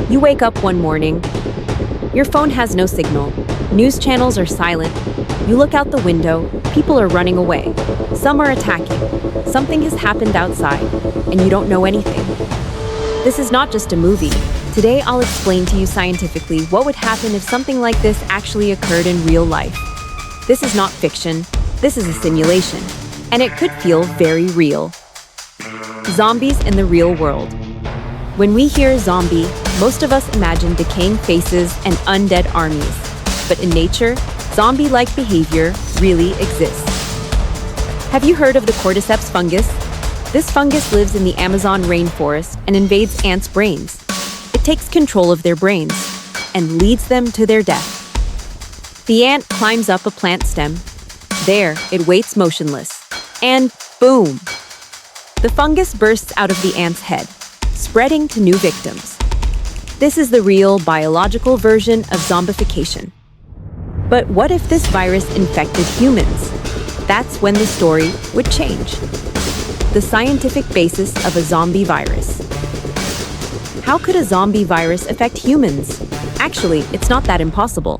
You wake up one morning. Your phone has no signal. News channels are silent. You look out the window. People are running away. Some are attacking. Something has happened outside, and you don't know anything. This is not just a movie. Today, I'll explain to you scientifically what would happen if something like this actually occurred in real life. This is not fiction. This is a simulation, and it could feel very real. Zombies in the real world. When we hear zombie, most of us imagine decaying faces and undead armies. But in nature, zombie-like behavior really exists. Have you heard of the cordyceps fungus? This fungus lives in the Amazon rainforest and invades ants' brains. It takes control of their brains and leads them to their death. The ant climbs up a plant stem. There, it waits motionless. And boom! The fungus bursts out of the ant's head, spreading to new victims. This is the real biological version of zombification. But what if this virus infected humans? That's when the story would change. The scientific basis of a zombie virus. How could a zombie virus affect humans? Actually, it's not that impossible.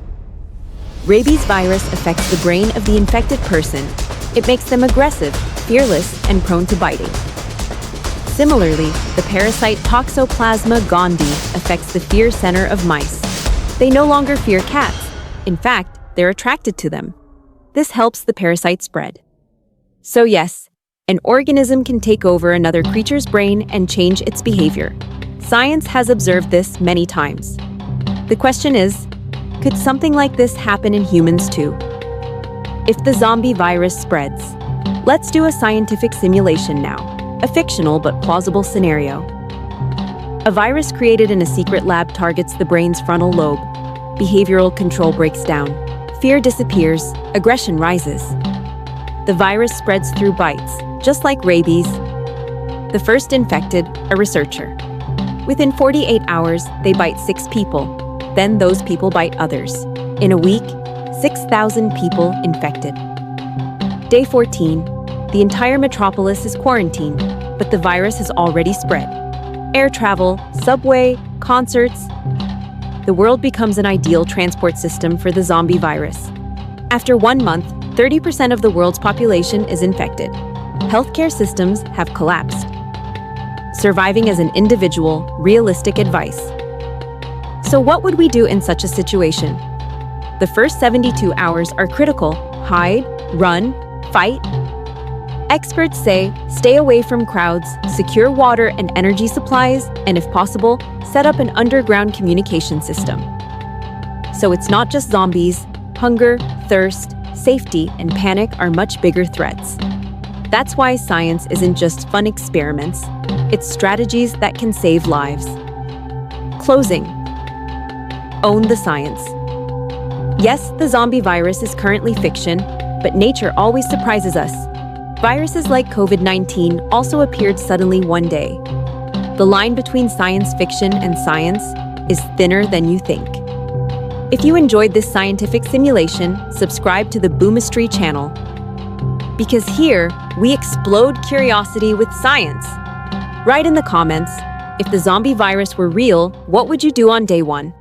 Rabies virus affects the brain of the infected person. It makes them aggressive, fearless, and prone to biting. Similarly, the parasite Toxoplasma gondii affects the fear center of mice. They no longer fear cats. In fact, they're attracted to them. This helps the parasite spread. So yes, an organism can take over another creature's brain and change its behavior. Science has observed this many times. The question is, could something like this happen in humans too? If the zombie virus spreads, let's do a scientific simulation now. A fictional but plausible scenario. A virus created in a secret lab targets the brain's frontal lobe. Behavioral control breaks down. Fear disappears. Aggression rises. The virus spreads through bites, just like rabies. The first infected, a researcher. Within 48 hours, they bite 6 people. Then those people bite others. In a week, 6,000 people infected. Day 14. The entire metropolis is quarantined, but the virus has already spread. Air travel, subway, concerts. The world becomes an ideal transport system for the zombie virus. After 1 month, 30% of the world's population is infected. Healthcare systems have collapsed. Surviving as an individual, realistic advice. So what would we do in such a situation? The first 72 hours are critical. Hide, run, fight. Experts say, stay away from crowds, secure water and energy supplies, and if possible, set up an underground communication system. So it's not just zombies. Hunger, thirst, safety, and panic are much bigger threats. That's why science isn't just fun experiments. It's strategies that can save lives. Closing. Own the science. Yes, the zombie virus is currently fiction, but nature always surprises us. Viruses like COVID-19 also appeared suddenly one day. The line between science fiction and science is thinner than you think. If you enjoyed this scientific simulation, subscribe to the Boomistry channel. Because here, we explode curiosity with science. Write in the comments, if the zombie virus were real, what would you do on day 1?